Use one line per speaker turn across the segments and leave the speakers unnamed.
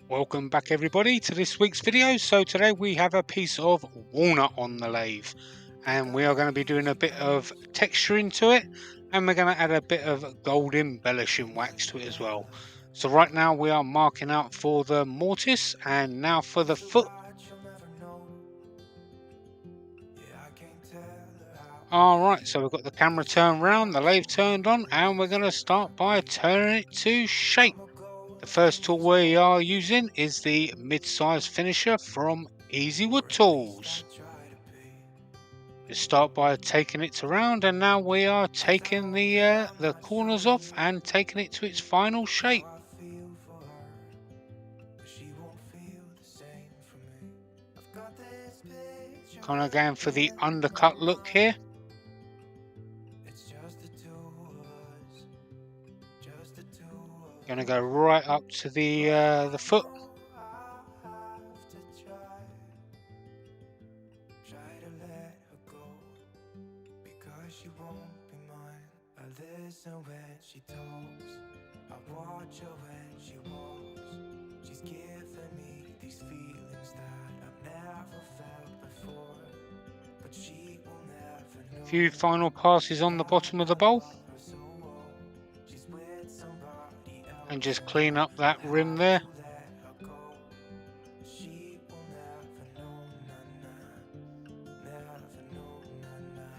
Welcome back everybody to this week's video. So today we have a piece of walnut on the lathe and we are going to be doing a bit of texturing to it, and we're going to add a bit of gold embellishing wax to it as well. So right now we are marking out for the mortise, and now for the foot. Alright, so we've got the camera turned round, the lathe turned on, and we're going to start by turning it to shape. The first tool we are using is the mid-size finisher from Easy Wood Tools. Just start by taking it around, and now we are taking the corners off and taking it to its final shape. Kind of going for the undercut look here. Going to go right up to the foot. A few final passes on the bottom of the bowl. And just clean up that rim there.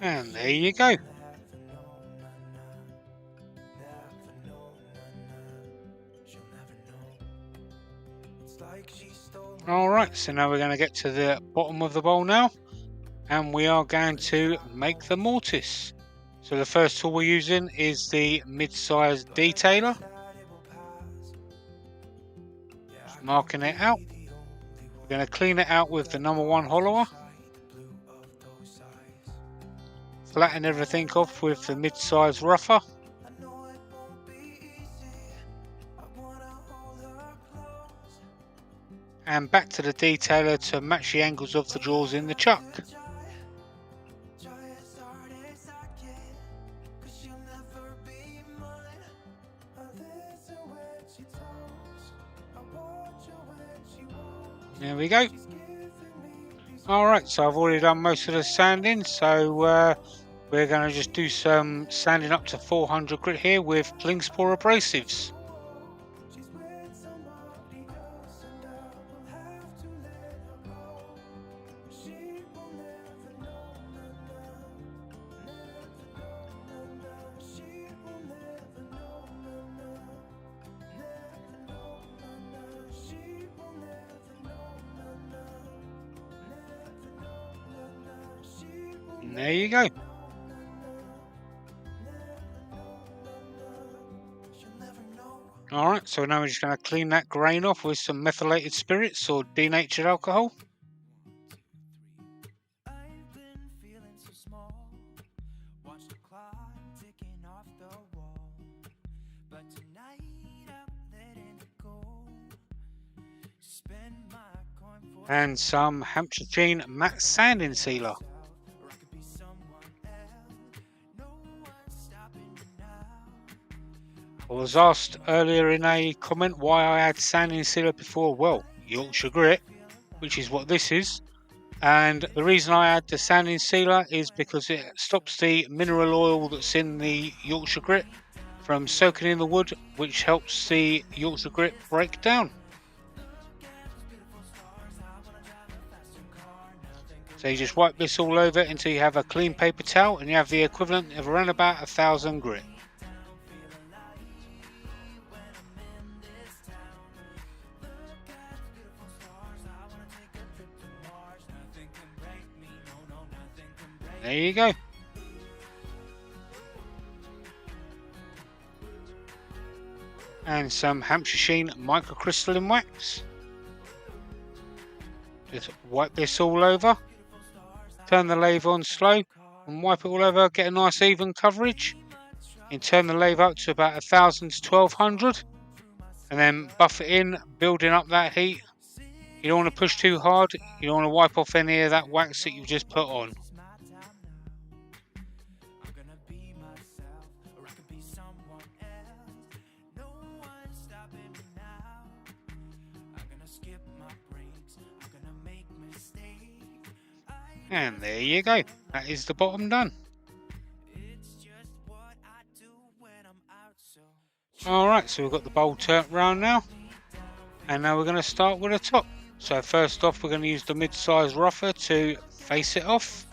And there you go. Alright, so now we're going to get to the bottom of the bowl now, and we are going to make the mortise. So the first tool we're using is the mid-size detailer. Just marking it out. We're going to clean it out with the number 1 hollower. Flatten everything off with the mid-size rougher. And back to the detailer to match the angles of the jaws in the chuck. There we go. Alright, so I've already done most of the sanding, so we're going to just do some sanding up to 400 grit here with Klingspor Abrasives. And there you go. Alright, so now we're just going to clean that grain off with some methylated spirits or denatured alcohol. And some Hampshire Sheen matte sanding sealer. I was asked earlier in a comment why I had sanding sealer before. Well, Yorkshire Grit, which is what this is, and the reason I add the sanding sealer is because it stops the mineral oil that's in the Yorkshire Grit from soaking in the wood, which helps the Yorkshire Grit break down. So you just wipe this all over until you have a clean paper towel, and you have the equivalent of around about 1000 grit. There you go. And some Hampshire Sheen Microcrystalline Wax. Just wipe this all over. Turn the lathe on slow and wipe it all over. Get a nice even coverage. And turn the lathe up to about 1000 to 1200. And then buff it in, building up that heat. You don't want to push too hard. You don't want to wipe off any of that wax that you've just put on. And there you go. That is the bottom done. Alright, so we've got the bowl turned round now. And now we're going to start with the top. So first off, we're going to use the mid-size rougher to face it off.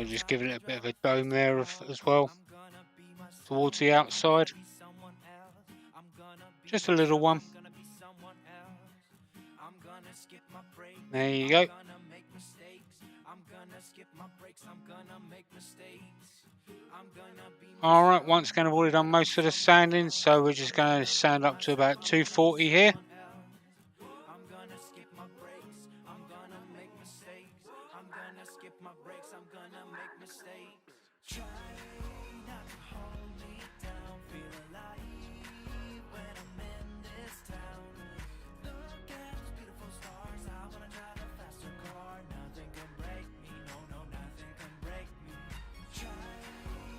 Just giving it a bit of a dome there as well, towards the outside. Just a little one. There you go. Alright, once again I've already done most of the sanding, so we're just going to sand up to about 240 here.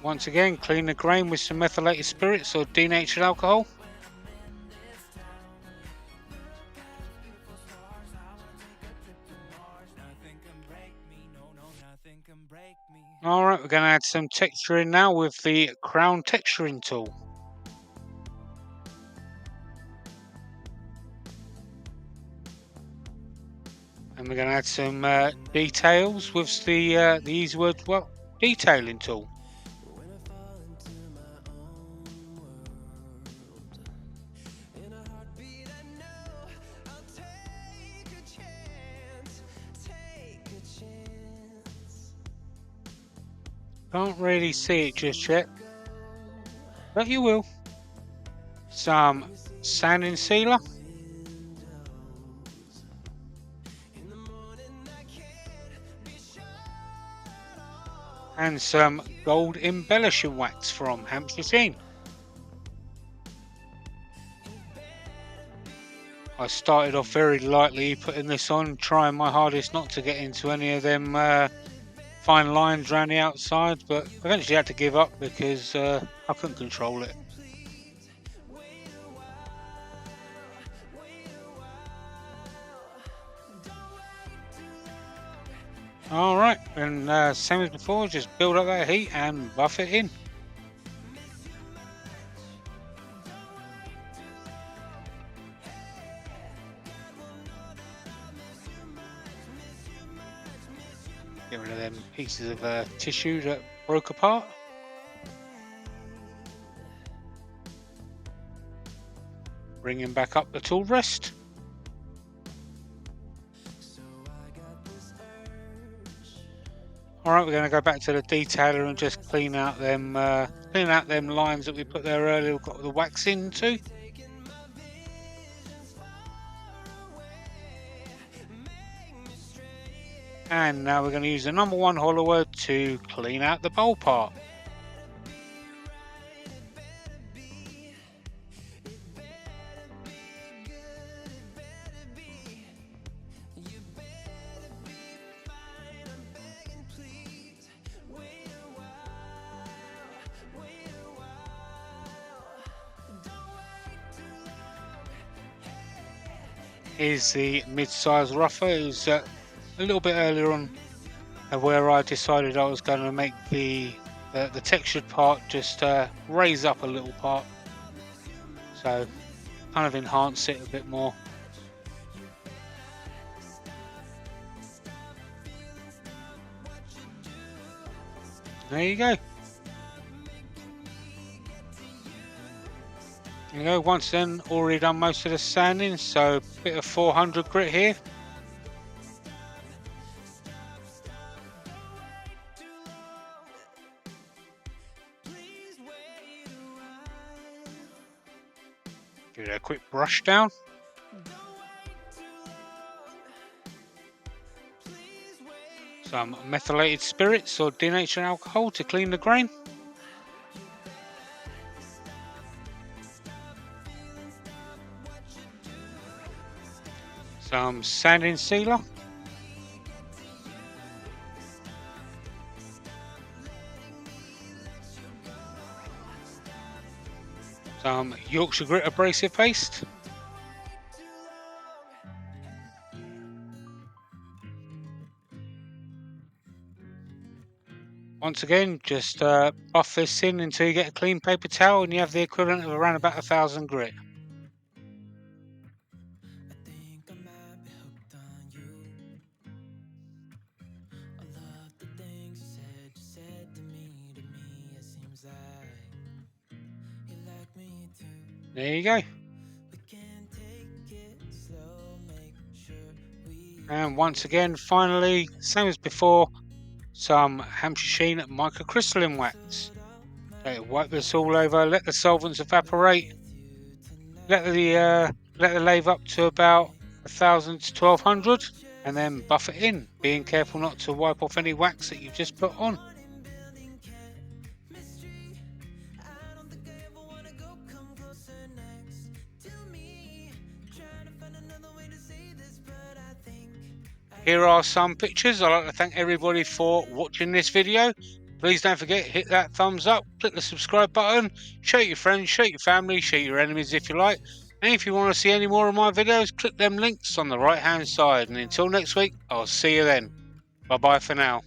Once again, clean the grain with some methylated spirits or denatured alcohol. Alright, we're going to add some texturing now with the crown texturing tool. And we're going to add some details with the EasyWords detailing tool. Can't really see it just yet, but you will. Some sanding sealer. And some gold embellishing wax from Hampshire Sheen. I started off very lightly putting this on, trying my hardest not to get into any of them fine lines around the outside, but eventually had to give up because I couldn't control it. Alright, and same as before, just build up that heat and buff it in. Get rid of them pieces of tissue that broke apart. Bringing back up the tool rest. Alright, we're going to go back to the detailer and just clean out them lines that we put there earlier. We've got the wax into. And now we're going to use the #1 hollow word to clean out the bowl part. Is the mid-size rougher. Is a little bit earlier on where I decided I was going to make the textured part just raise up a little part, so kind of enhance it a bit more. There you go. You know, once then, already done most of the sanding, so a bit of 400 grit here. Give it a quick brush down. some methylated spirits or denatured alcohol to clean the grain. Some sanding sealer. Some Yorkshire Grit abrasive paste. Once again, just buff this in until you get a clean paper towel and you have the equivalent of around about 1,000 grit. There you go. And once again, finally, same as before, some Hampshire Sheen Microcrystalline Wax. Wipe this all over, let the solvents evaporate, let the lathe up to about 1,000 to 1,200, and then buff it in, being careful not to wipe off any wax that you've just put on. Here are some pictures. I'd like to thank everybody for watching this video. Please don't forget, hit that thumbs up, click the subscribe button, show your friends, show your family, show your enemies if you like. And if you want to see any more of my videos, click them links on the right hand side. And until next week, I'll see you then. Bye bye for now.